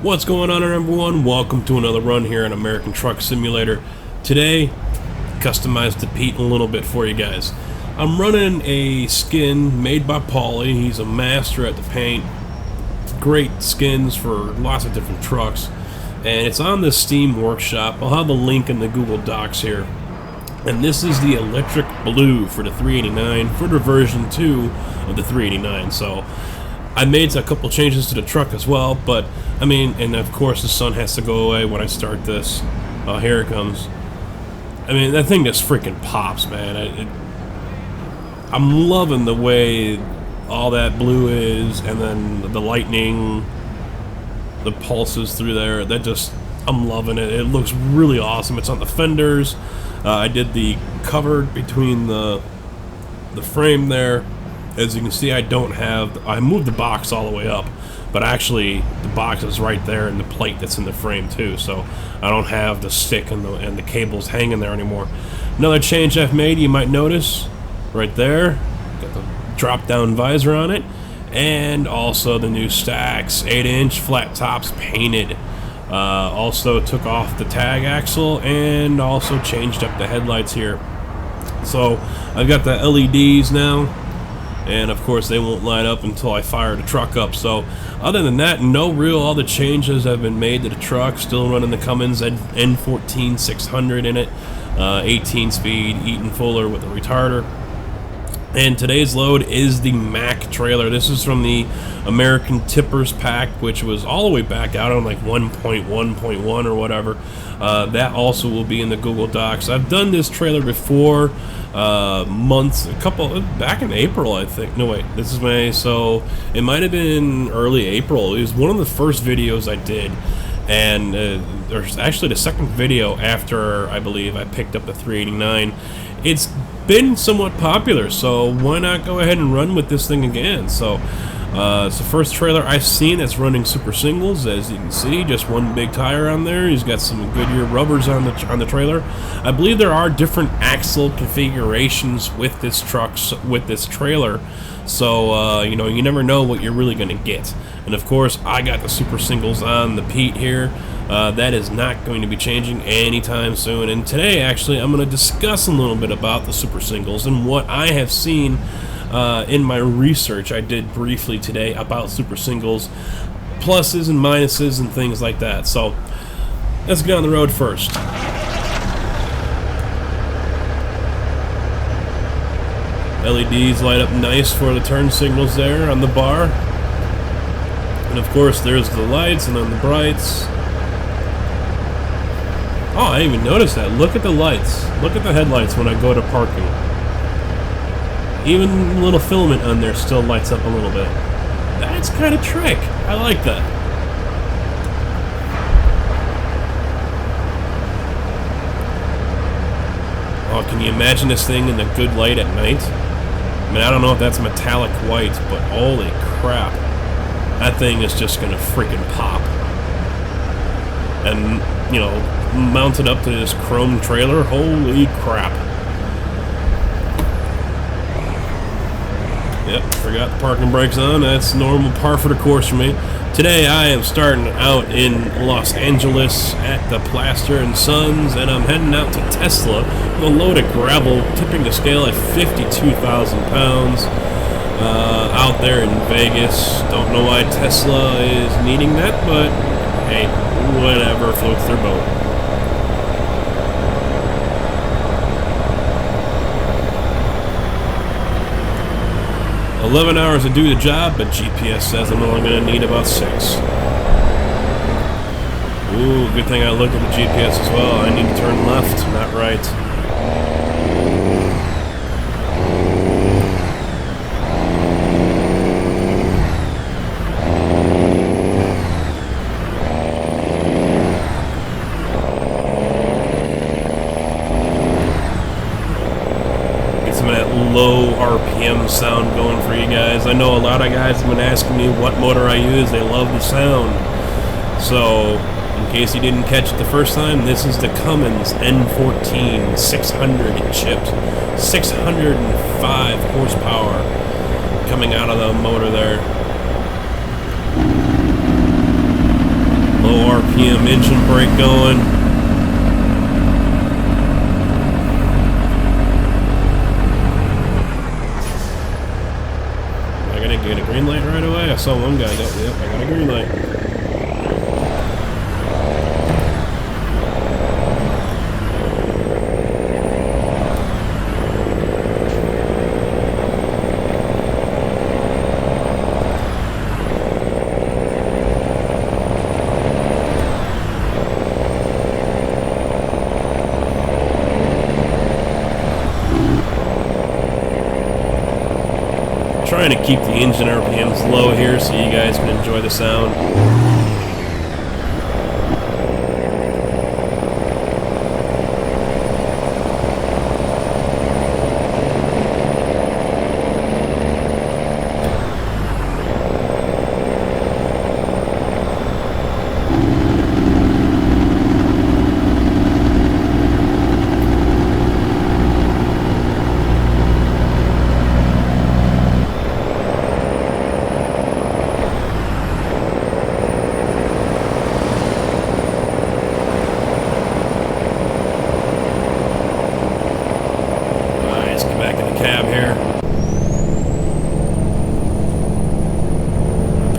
What's going on, everyone? Welcome to another run here in American Truck Simulator. Today, customized the Pete a little bit for you guys. I'm running a skin made by Pauly. He's a master at the paint. Great skins for lots of different trucks. And it's on the Steam Workshop. I'll have a link in the Google Docs here. And this is the electric blue for the 389 for the version 2 of the 389. So I made a couple changes to the truck as well, but I mean, and of course the sun has to go away when I start this. Here it comes. I mean, that thing just freaking pops, man. I'm loving the way all that blue is, and then the lightning, the pulses through there. I'm loving it. It looks really awesome. It's on the fenders. I did the cover between the frame there. As you can see, I moved the box all the way up, but actually the box is right there in the plate that's in the frame too, so I don't have the stick and the cables hanging there anymore. Another change I've made, you might notice, right there, got the drop-down visor on it, and also the new stacks, 8-inch flat tops painted. Also took off the tag axle and also changed up the headlights here. So I've got the LEDs now, and of course they won't light up until I fire the truck up. So other than that, no real other changes have been made to the truck. Still running the Cummins N14 600 in it, 18 speed Eaton Fuller with a retarder. And today's load is the Mack trailer. This is from the American Tippers pack, which was all the way back out on like 1.1.1 or whatever. That also will be in the Google Docs. I've done this trailer before, back in April, I think. No, wait, this is May, so it might have been early April. It was one of the first videos I did. And there's actually the second video after, I believe, I picked up the 389. It's been somewhat popular, so why not go ahead and run with this thing again? So it's the first trailer I've seen that's running super singles. As you can see, just one big tire on there. He's got some Goodyear rubbers on the trailer. I believe there are different axle configurations with this trailer, so you know, you never know what you're really gonna get. And of course, I got the super singles on the Pete here. That is not going to be changing anytime soon. And today, actually, I'm going to discuss a little bit about the super singles and what I have seen in my research I did briefly today about super singles, pluses and minuses and things like that. So let's get on the road first. LEDs light up nice for the turn signals there on the bar. And of course, there's the lights and then the brights. Oh, I didn't even notice that. Look at the lights. Look at the headlights when I go to parking. Even the little filament on there still lights up a little bit. That's kind of trick. I like that. Oh, can you imagine this thing in the good light at night? I mean, I don't know if that's metallic white, but holy crap. That thing is just gonna freaking pop. And, you know, mounted up to this chrome trailer, holy crap. Yep, forgot the parking brakes on. That's normal par for the course for me. Today I am starting out in Los Angeles at the Plaster & Sons, and I'm heading out to Tesla with a load of gravel, tipping the scale at 52,000 pounds. Out there in Vegas. Don't know why Tesla is needing that, but hey, whatever, floats their boat. $11 hours to do the job, but GPS says I'm only going to need about 6. Ooh, good thing I looked at the GPS as well. I need to turn left, not right. Low RPM sound going for you guys. I know a lot of guys have been asking me what motor I use. They love the sound. So, in case you didn't catch it the first time, this is the Cummins N14 600 chipped. 605 horsepower coming out of the motor there. low RPM engine brake going. I gotta get a green light right away. I saw one guy go, yep, I got a green light. Trying to keep the engine RPMs low here so you guys can enjoy the sound.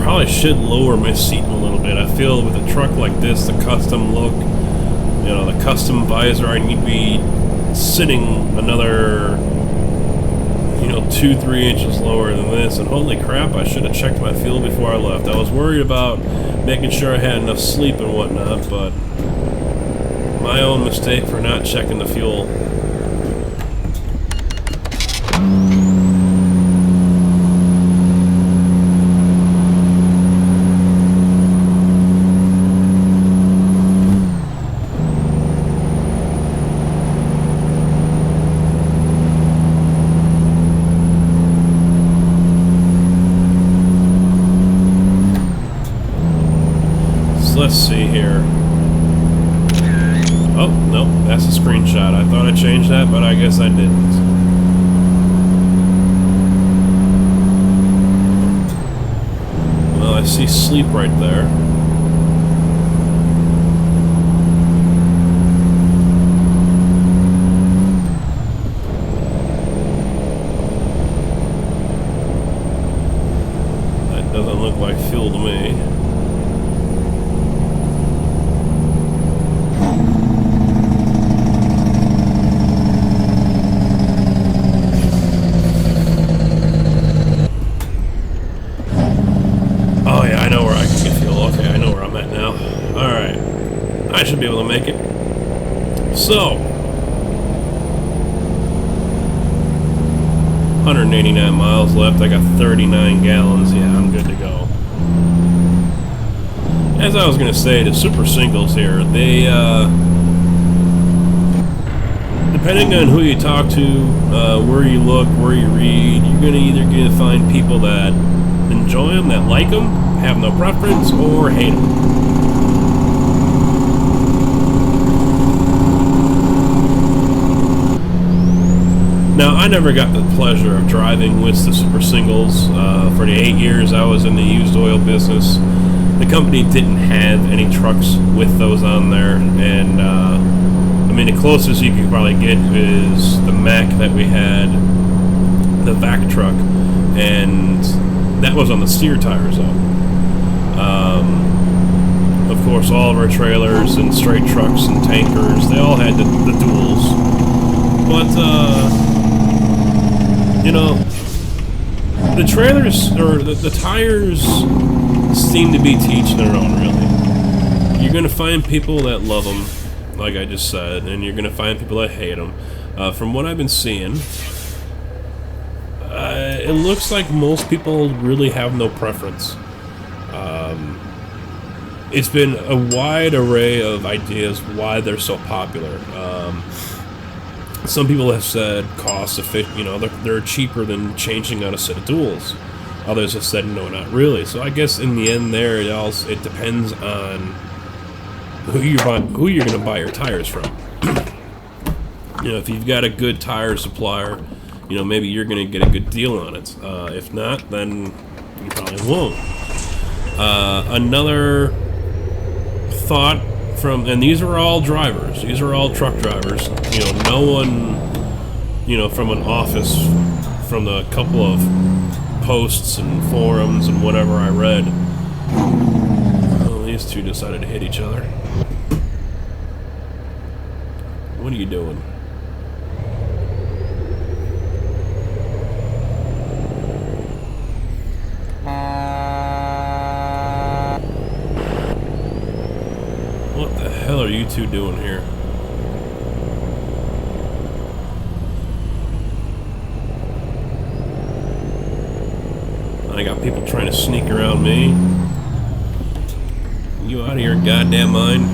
Probably should lower my seat a little bit. I feel with a truck like this, the custom look, you know, the custom visor, I need to be sitting another, you know, 2-3 inches lower than this. And holy crap, I should have checked my fuel before I left. I was worried about making sure I had enough sleep and whatnot, but my own mistake for not checking the fuel. Let's see here. Oh, no, that's a screenshot. I thought I changed that, but I guess I didn't. Well, I see sleep right there. That doesn't look like fuel to me. I should be able to make it. So, 189 miles left. I got 39 gallons. Yeah, I'm good to go. As I was going to say, the super singles here, they, depending on who you talk to, where you look, where you read, you're going to either find people that enjoy them, that like them, have no preference, or hate them. Now, I never got the pleasure of driving with the super singles. For the 8 years I was in the used oil business, the company didn't have any trucks with those on there, and I mean, the closest you could probably get is the Mack that we had, the vac truck, and that was on the steer tires though. Of course, all of our trailers and straight trucks and tankers, they all had the duals. But you know, the trailers, or the tires seem to be teaching their own, really. You're going to find people that love them, like I just said, and you're going to find people that hate them. From what I've been seeing, it looks like most people really have no preference. It's been a wide array of ideas why they're so popular. Some people have said cost efficient, you know, they're cheaper than changing out a set of duals. Others have said no, not really. So I guess in the end, there it depends on who you're going to buy your tires from. You know, if you've got a good tire supplier, you know, maybe you're going to get a good deal on it. If not, then you probably won't. Another thought from, and these are all drivers, these are all truck drivers, you know, no one, you know, from an office, from the couple of posts and forums and whatever I read. Well, these two decided to hit each other. What are you doing? What the hell are you two doing here? I got people trying to sneak around me. You out of your goddamn mind?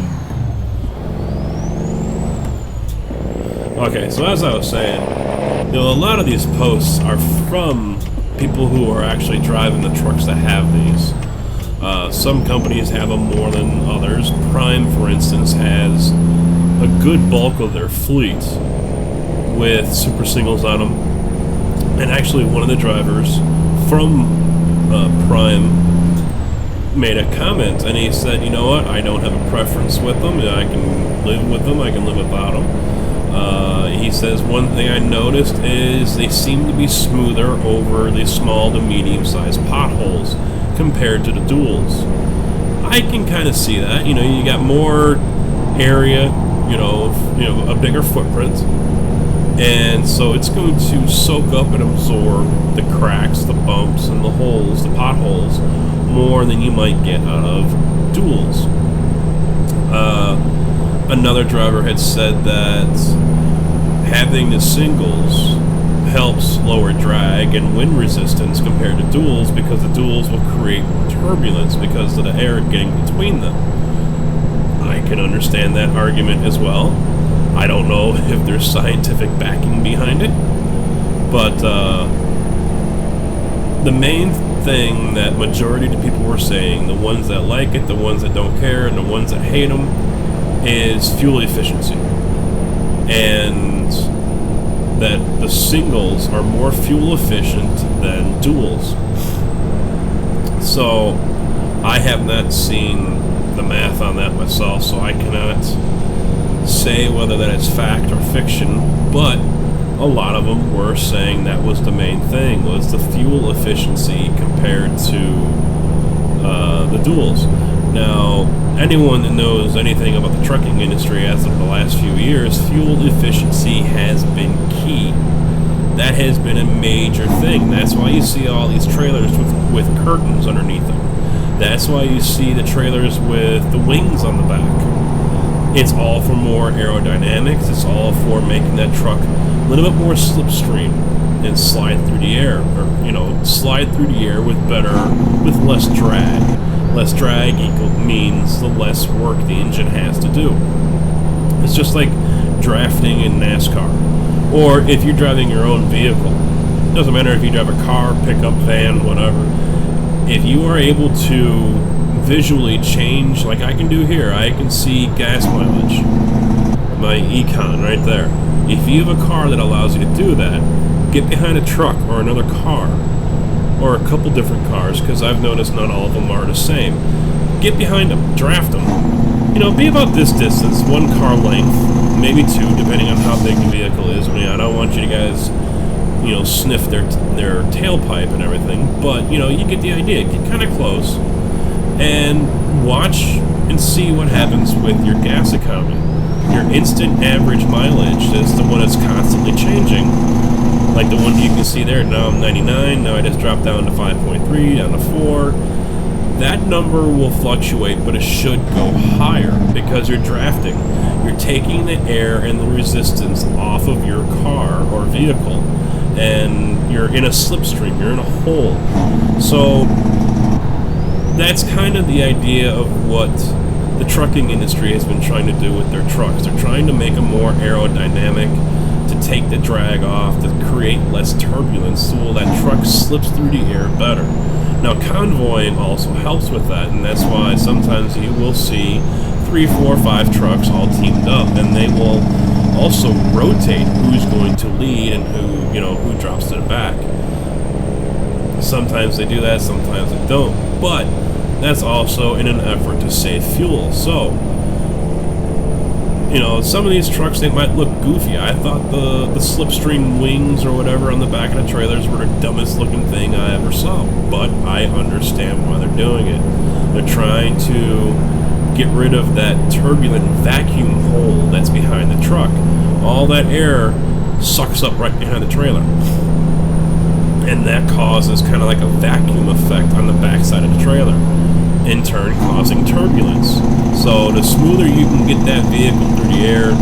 Okay, so as I was saying, you know, a lot of these posts are from people who are actually driving the trucks that have these. Some companies have them more than others. Prime, for instance, has a good bulk of their fleet with super singles on them. And actually, one of the drivers from Prime made a comment, and he said, you know what, I don't have a preference with them. I can live with them, I can live without them. He says, one thing I noticed is they seem to be smoother over the small to medium-sized potholes compared to the duals. I can kind of see that. You know, you got more area, you know, a bigger footprint, and so it's going to soak up and absorb the cracks, the bumps, and the holes, the potholes, more than you might get out of duals. Another driver had said that having the singles helps lower drag and wind resistance compared to duals, because the duals will create turbulence because of the air getting between them. I can understand that argument as well. I don't know if there's scientific backing behind it, but the main thing that majority of the people were saying, the ones that like it, the ones that don't care, and the ones that hate them, is fuel efficiency. And that the singles are more fuel efficient than duals. So I have not seen the math on that myself, so I cannot say whether that is fact or fiction, but a lot of them were saying that was the main thing, was the fuel efficiency compared to the duals. Now, anyone that knows anything about the trucking industry as of the last few years, fuel efficiency has been key. That has been a major thing. That's why you see all these trailers with curtains underneath them. That's why you see the trailers with the wings on the back. It's all for more aerodynamics. It's all for making that truck a little bit more slipstream and slide through the air, or, you know, slide through the air with less drag. Less drag means the less work the engine has to do. It's just like drafting in NASCAR, or if you're driving your own vehicle. It doesn't matter if you drive a car, pickup, van, whatever. If you are able to visually change, like I can do here, I can see gas mileage, my Eaton right there. If you have a car that allows you to do that, get behind a truck or another car, or a couple different cars, because I've noticed not all of them are the same. Get behind them, draft them. You know, be about this distance, one car length, maybe two, depending on how big the vehicle is. I mean, I don't want you guys, you know, sniff their tailpipe and everything, but, you know, you get the idea. Get kind of close and watch and see what happens with your gas economy. Your instant average mileage is the one that's constantly changing. Like the one you can see there, now I'm 99, now I just dropped down to 5.3, down to 4. That number will fluctuate, but it should go higher because you're drafting. You're taking the air and the resistance off of your car or vehicle, and you're in a slipstream, you're in a hole. So that's kind of the idea of what the trucking industry has been trying to do with their trucks. They're trying to make them more aerodynamic, to take the drag off, to create less turbulence, so that truck slips through the air better. Now, convoying also helps with that, and that's why sometimes you will see 3, 4, 5 trucks all teamed up, and they will also rotate who's going to lead and who drops to the back. Sometimes they do that, sometimes they don't. But that's also in an effort to save fuel. So, you know, some of these trucks, they might look goofy. I thought the slipstream wings or whatever on the back of the trailers were the dumbest looking thing I ever saw. But I understand why they're doing it. They're trying to get rid of that turbulent vacuum hole that's behind the truck. All that air sucks up right behind the trailer. And that causes kind of like a vacuum effect on the backside of the trailer, in turn causing turbulence. So the smoother you can get that vehicle through the air,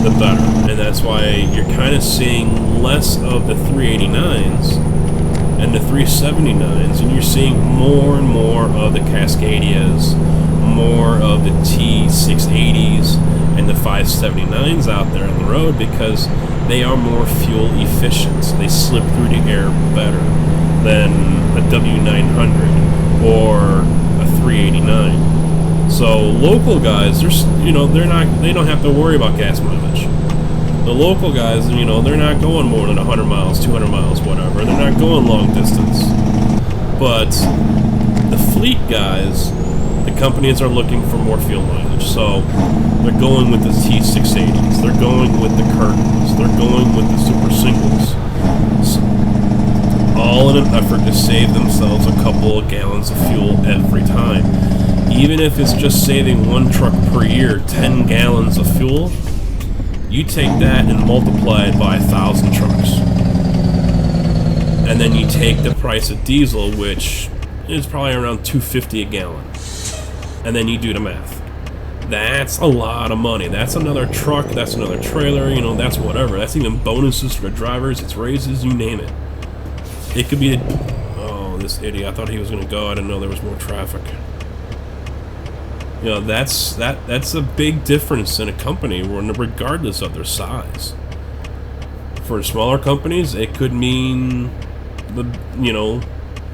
the better. And that's why you're kind of seeing less of the 389s and the 379s, and you're seeing more and more of the Cascadias, more of the T680s and the 579s out there on the road, because they are more fuel efficient. They slip through the air better than a W900 or a 389. So local guys, they don't have to worry about gas mileage. The local guys, they're not going more than 100 miles, 200 miles, whatever. They're not going long distance. But the fleet guys, the companies are looking for more fuel mileage. So they're going with the T680s. They're going with the Curtains. They're going with the Super Singles. All in an effort to save themselves a couple of gallons of fuel every time. Even if it's just saving one truck per year 10 gallons of fuel, you take that and multiply it by 1,000 trucks. And then you take the price of diesel, which is probably around $2.50 a gallon. And then you do the math. That's a lot of money. That's another truck, that's another trailer, that's whatever. That's even bonuses for the drivers, it's raises, you name it. It could be oh, this idiot, I thought he was going to go. I didn't know there was more traffic. That's a big difference in a company, regardless of their size. For smaller companies, it could mean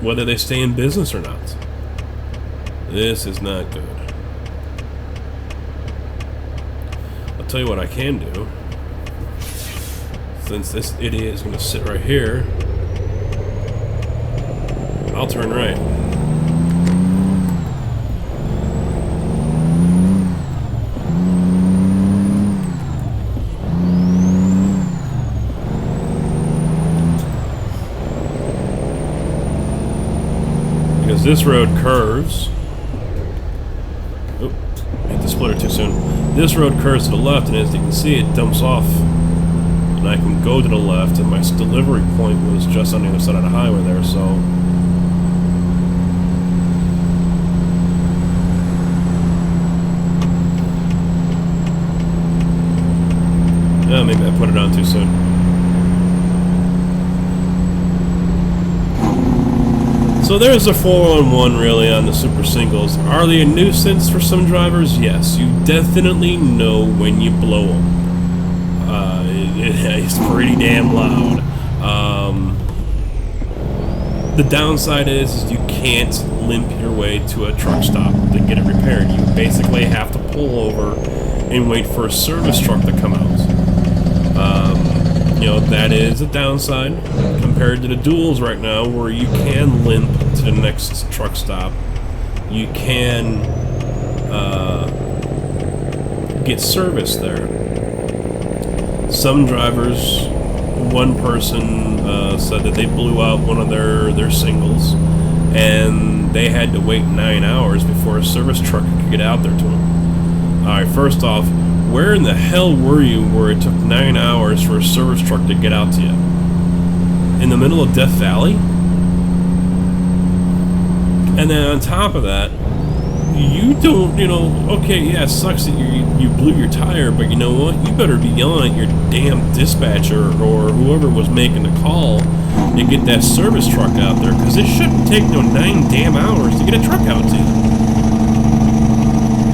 whether they stay in business or not. This is not good. I'll tell you what I can do. Since this idiot is going to sit right here, I'll turn right. Because this road curves. Oh, hit the splitter too soon. This road curves to the left, and as you can see, it dumps off. And I can go to the left, and my delivery point was just on the other side of the highway there, so... Oh, maybe I put it on too soon. So there's a 411 really on the Super Singles. Are they a nuisance for some drivers? Yes. You definitely know when you blow them. It's pretty damn loud. The downside is you can't limp your way to a truck stop to get it repaired. You basically have to pull over and wait for a service truck to come out. That is a downside compared to the duals right now, where you can limp to the next truck stop. You can get service there. Some drivers, one person said that they blew out one of their singles, and they had to wait 9 hours before a service truck could get out there to them. Alright, first off, where in the hell were you where it took 9 hours for a service truck to get out to you? In the middle of Death Valley? And then on top of that, you don't, okay, yeah, it sucks that you blew your tire, but you know what? You better be yelling at your damn dispatcher or whoever was making the call to get that service truck out there, because it shouldn't take 9 damn hours to get a truck out to you.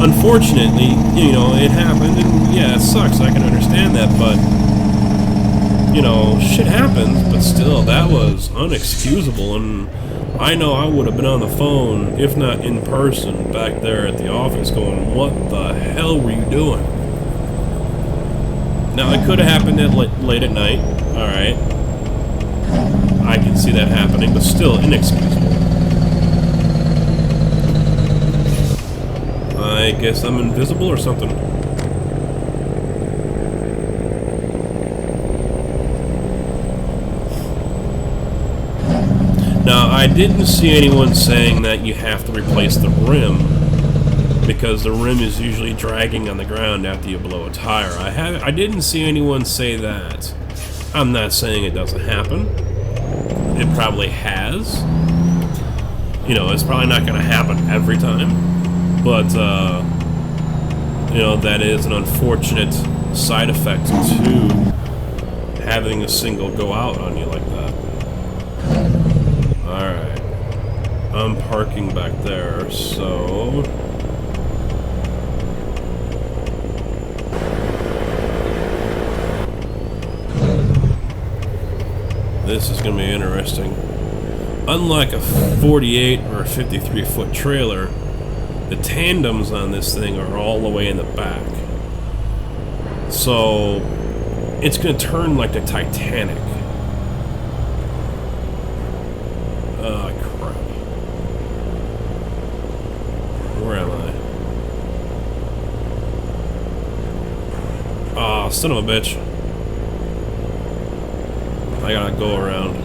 Unfortunately, it happened, and yeah, it sucks, I can understand that, but, shit happens, but still, that was unexcusable, and I know I would have been on the phone, if not in person, back there at the office going, what the hell were you doing? Now, it could have happened at late at night, alright, I can see that happening, but still inexcusable. I guess I'm invisible or something. Now, I didn't see anyone saying that you have to replace the rim, because the rim is usually dragging on the ground after you blow a tire. I didn't see anyone say that. I'm not saying it doesn't happen. It probably has. You know, it's probably not going to happen every time. But, you know, that is an unfortunate side effect to having a single go out on you like that. Alright. I'm parking back there, so... this is going to be interesting. Unlike a 48 or a 53-foot trailer, the tandems on this thing are all the way in the back. So, it's going to turn like the Titanic. Oh, crap. Where am I? Oh, son of a bitch. I gotta go around.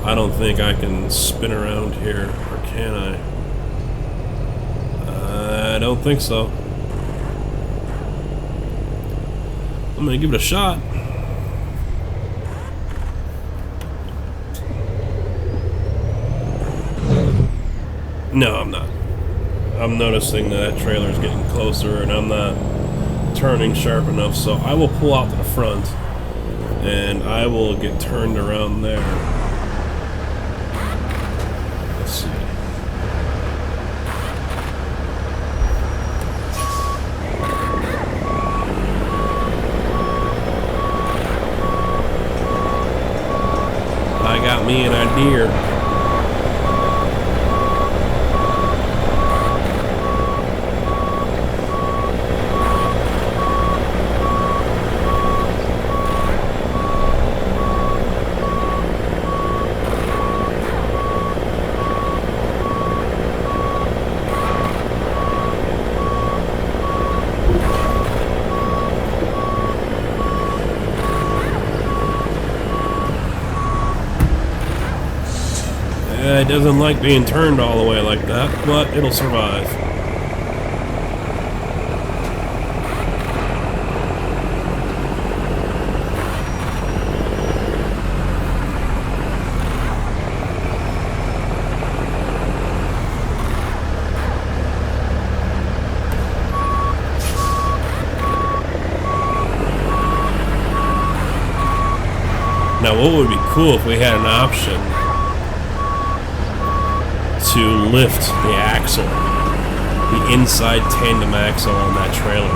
I don't think I can spin around here, or can I? I don't think so. I'm gonna give it a shot. No, I'm not. I'm noticing that trailer's getting closer and I'm not turning sharp enough, so I will pull out to the front and I will get turned around there. Let's see. I got me an idea. It doesn't like being turned all the way like that, but it'll survive. Now, what would be cool if we had an option to lift the axle, the inside tandem axle on that trailer.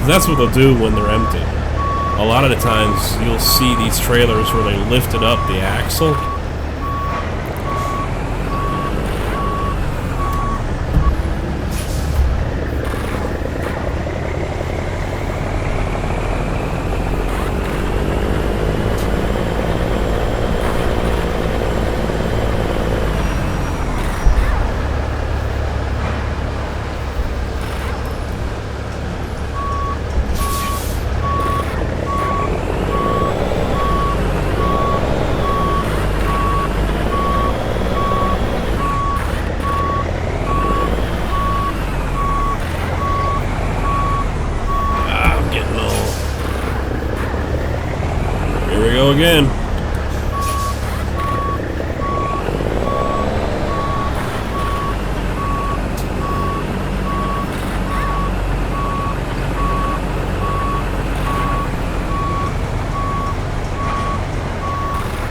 That's what they'll do when they're empty. A lot of the times you'll see these trailers where they lifted up the axle. Again.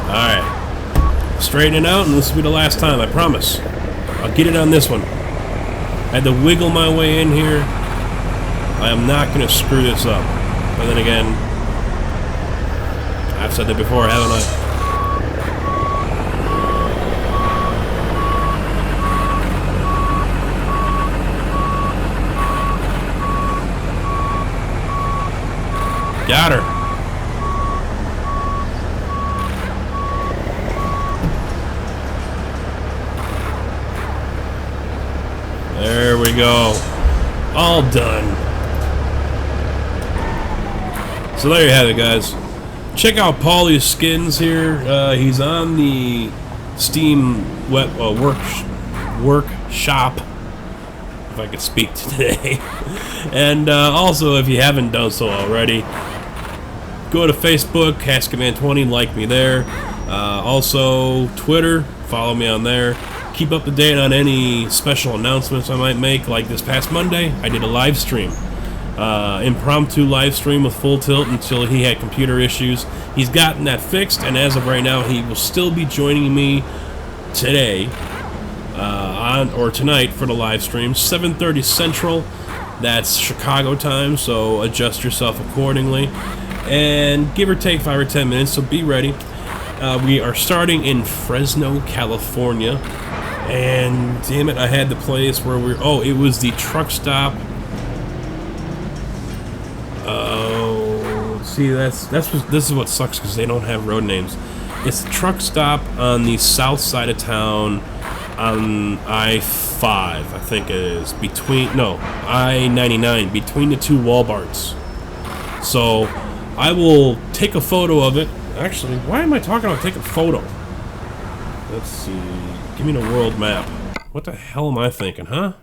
Alright. Straighten it out and this will be the last time, I promise. I'll get it on this one. I had to wiggle my way in here. I am not going to screw this up. But then again, I've said that before, haven't I? Got her. There we we go. All done. So there you have it, guys. Check out Pauly's skins here. He's on the Steam workshop, if I could speak today. And also, if you haven't done so already, go to Facebook, Cummins N14, like me there. Also, Twitter, follow me on there. Keep up to date on any special announcements I might make. Like this past Monday, I did a live stream. Impromptu live stream with Full Tilt until he had computer issues. He's gotten that fixed, and as of right now, he will still be joining me today or tonight for the live stream, 7:30 Central. That's Chicago time, so adjust yourself accordingly. And give or take 5 or 10 minutes, so be ready. We are starting in Fresno, California. And damn it, I had the place where we're... Oh, it was the truck stop. Oh, see, this is what sucks because they don't have road names. It's the truck stop on the south side of town on I-5, I think it is. I-99, between the two Walmarts. So I will take a photo of it. Actually, why am I talking about taking a photo? Let's see. Give me the world map. What the hell am I thinking, huh?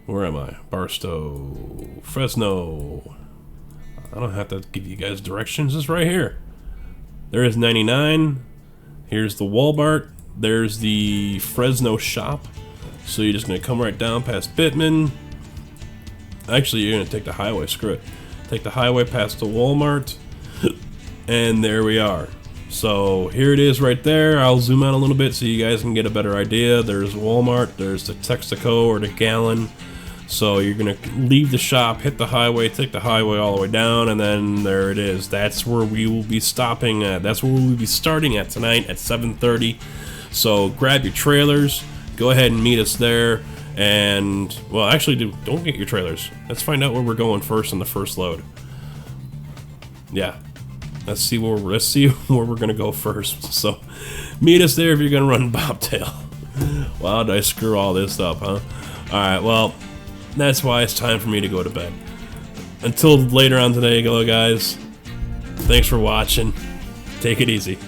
Where am I? Barstow. Fresno. I don't have to give you guys directions. It's right here. There is 99. Here's the Walmart. There's the Fresno shop. So you're just going to come right down past Bittman. Actually, you're going to take the highway. Screw it. Take the highway past the Walmart. And there we are. So here it is right there. I'll zoom out a little bit so you guys can get a better idea. There's Walmart. There's the Texaco or the Gallon. So you're going to leave the shop, hit the highway, take the highway all the way down, and then there it is. That's where we will be stopping at. That's where we will be starting at tonight at 7:30. So grab your trailers. Go ahead and meet us there. And, well, actually, don't get your trailers. Let's find out where we're going first in the first load. Yeah. Let's see where we're going to go first. So meet us there if you're going to run bobtail. Wow, did I screw all this up, huh? Alright, well... That's why it's time for me to go to bed. Until later on today, guys. Thanks for watching. Take it easy.